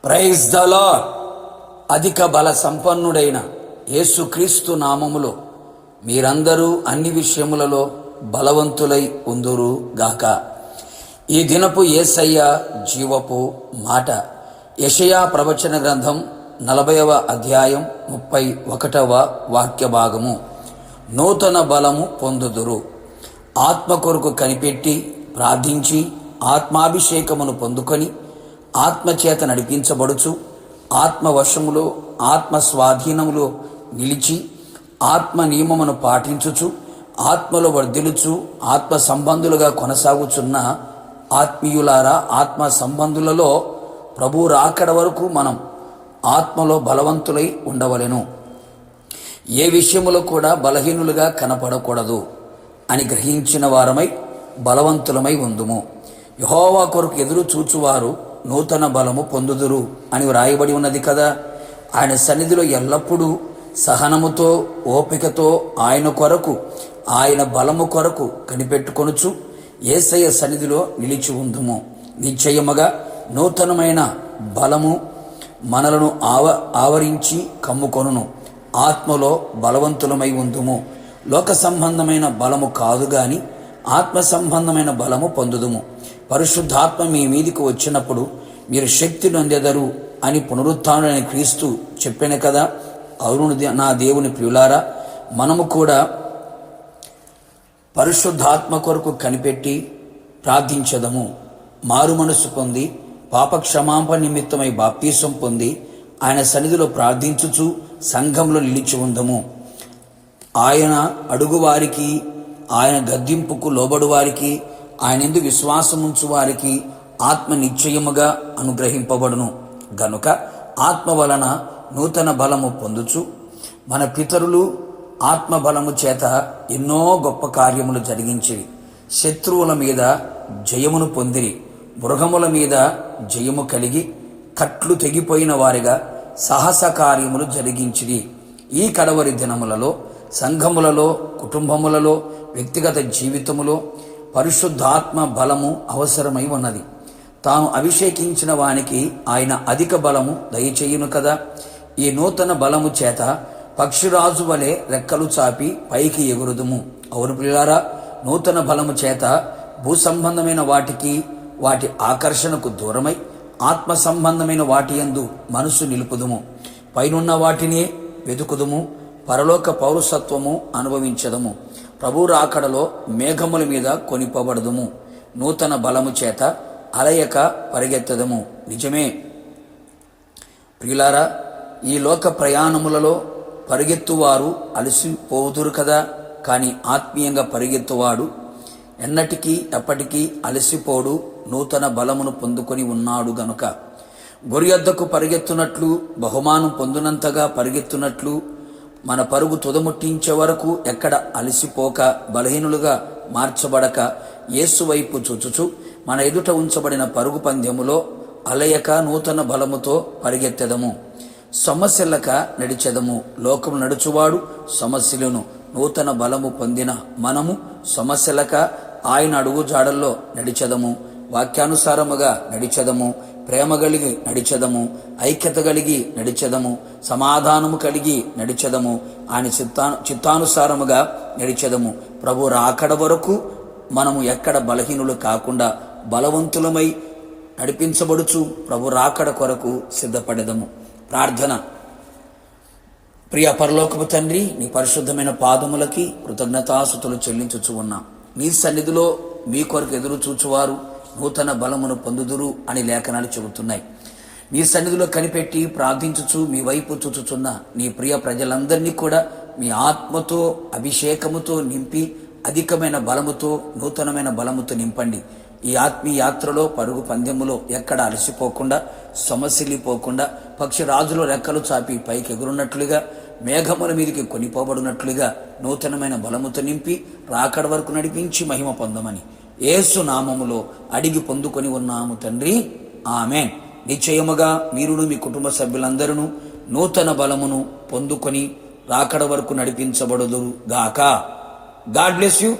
Praise the lord. అధిక బల సంపన్నుడైన యేసుక్రీస్తు నామములో మీరందరూ అన్ని విషయములలో బలవంతులై ఉందురు గాక. ఈ దినపు యేసయ్య జీవపు మాట యెషయా ప్రవచన గ్రంథం 40వ అధ్యాయం 31వ వాక్య భాగము. నూతన బలము పొందుదురు. ఆత్మ కొరకు కనిపెట్టి ప్రార్థించి ఆత్మాభిషేకమును పొందుకొని ఆత్మచేత నడిపించబడుచు ఆత్మవశములో ఆత్మ స్వాధీనములో నిలిచి ఆత్మ నియమమును పాటించుచు ఆత్మలో వర్ధిల్లుచు ఆత్మ సంబంధులుగా కొనసాగుచున్న ఆత్మీయులారా, ఆత్మ సంబంధులలో ప్రభు రాకడ వరకు మనం ఆత్మలో బలవంతులై ఉండవలెను. ఏ విషయములో కూడా బలహీనులుగా కనపడకూడదు అని గ్రహించిన వారమై బలవంతులమై ఉందుము. యెహోవా కొరకు ఎదురు చూచువారు నూతన బలము పొందుదురు అని వ్రాయబడి ఉన్నది కదా. ఆయన సన్నిధిలో ఎల్లప్పుడూ సహనముతో ఓపికతో ఆయన కొరకు ఆయన బలము కొరకు కనిపెట్టుకొనుచు యేసయ్య సన్నిధిలో నిలిచి ఉందుము. నిశ్చయముగా నూతనమైన బలము మనలను ఆవరించి కమ్ముకొనును. ఆత్మలో బలవంతులమై ఉందుము. లోక సంబంధమైన బలము కాదు గాని ఆత్మ సంబంధమైన బలము పొందుదుము. పరిశుద్ధాత్మ మీ మీదికి వచ్చినప్పుడు మీరు శక్తి నొందెదరు అని పునరుత్థానుడైన క్రీస్తు చెప్పిన కదా. అవును నా దేవుని ప్రియులారా, మనము కూడా పరిశుద్ధాత్మ కొరకు కనిపెట్టి ప్రార్థించదము. మారు మనసు పొంది పాపక్షమాపణ నిమిత్తమై బాప్తీసం పొంది ఆయన సన్నిధిలో ప్రార్థించుచు సంఘంలో నిలిచి ఉందము. ఆయన అడుగువారికి, ఆయన గద్దింపుకు లోబడు వారికి, ఆయన యందు విశ్వాసముంచు వారికి ఆత్మ నిశ్చయముగా అనుగ్రహింపబడును. గనుక ఆత్మ వలన నూతన బలము పొందుచు మన పితరులు ఆత్మ బలము చేత ఎన్నో గొప్ప కార్యములు జరిగించిరి. శత్రువుల మీద జయమును పొందిరి. మృగముల మీద జయము కలిగి కట్లు తెగిపోయిన వారిగా సాహస కార్యములు జరిగించిరి. ఈ కడవరి దినములలో సంఘములలో, కుటుంబములలో, వ్యక్తిగత జీవితములో పరిశుద్ధాత్మ బలము అవసరమై ఉన్నది. తాను అభిషేకించిన వానికి ఆయన అధిక బలము దయచేయును కదా. ఈ నూతన బలము చేత పక్షిరాజు వలె రెక్కలు చాపి పైకి ఎగురుదుము. అవును ప్రియులారా, నూతన బలము చేత భూ సంబంధమైన వాటికి, వాటి ఆకర్షణకు దూరమై ఆత్మ సంబంధమైన వాటి యందు మనసు నిలుపుదుము. పైనున్న వాటినే వెతుకుదుము. పరలోక పౌరసత్వము అనుభవించదము. ప్రభు రాకడలో మేఘముల మీద కొనిపోబడదుము. నూతన బలము చేత అలయక పరిగెత్తదము. నిజమే ప్రియులారా, ఈ లోక ప్రయాణములలో పరిగెత్తువారు అలసిపోదురు కదా. కానీ ఆత్మీయంగా పరిగెత్తువాడు ఎన్నటికీ ఎప్పటికీ అలసిపోడు. నూతన బలమును పొందుకొని ఉన్నాడు గనుక గొరియద్దకు పరిగెత్తునట్లు, బహుమానం పొందినంతగా పరిగెత్తునట్లు మన పరుగు తుదముట్టించే వరకు ఎక్కడ అలసిపోక, బలహీనులుగా మార్చబడక యేసు వైపు చూచుచు మన ఎదుట ఉంచబడిన పరుగు పందెములో అలయక నూతన బలముతో పరిగెత్తెదము. సమస్యలక నడిచెదము. లోకము నడుచువాడు సమస్యలను, నూతన బలము పొందిన మనము సమస్యలక ఆయన అడుగు జాడల్లో నడిచెదము. వాక్యానుసారముగా నడిచెదము. ప్రేమ కలిగి నడిచెదము. ఐక్యత కలిగి నడిచెదము. సమాధానము కలిగి నడిచెదము. ఆయన చిత్తానుసారముగా నడిచెదము. ప్రభు రాకడ వరకు మనము ఎక్కడ బలహీనులు కాకుండా బలవంతులమై నడిపించబడుచు ప్రభు రాకడ కొరకు సిద్ధపడెదము. ప్రార్థన. ప్రియ పరలోకపు తండ్రి, నీ పరిశుద్ధమైన పాదములకి కృతజ్ఞతాస్తుతులు చెల్లించుచు ఉన్నాం. నీ సన్నిధిలో మీ కొరకు ఎదురు చూచువారు నూతన బలమును పొందుదురు అని లేఖనాలు చెబుతున్నాయి. నీ సన్నిధిలో కనిపెట్టి ప్రార్థించుచు మీ వైపు చూచుచున్న నీ ప్రియ ప్రజలందరినీ కూడా మీ ఆత్మతో అభిషేకముతో నింపి అధికమైన బలముతో, నూతనమైన బలముతో నింపండి. ఈ ఆత్మీయ యాత్రలో, పరుగు పందెములో ఎక్కడ అలసిపోకుండా, సమస్యలిపోకుండా, పక్షిరాజులో రెక్కలు చాపి పైకి ఎగురున్నట్లుగా, మేఘముల మీదకి కొనిపోబడినట్లుగా నూతనమైన బలముతో నింపి రాకడ వరకు నడిపించి మహిమ పొందమని యేసు నామములో అడిగి పొందుకొని ఉన్నాము తండ్రి. ఆమేన్. నిశ్చయముగా మీరును మీ కుటుంబ సభ్యులందరూ నూతన బలమును పొందుకొని రాకడ వరకు నడిపించబడుదురు గాక. God bless you.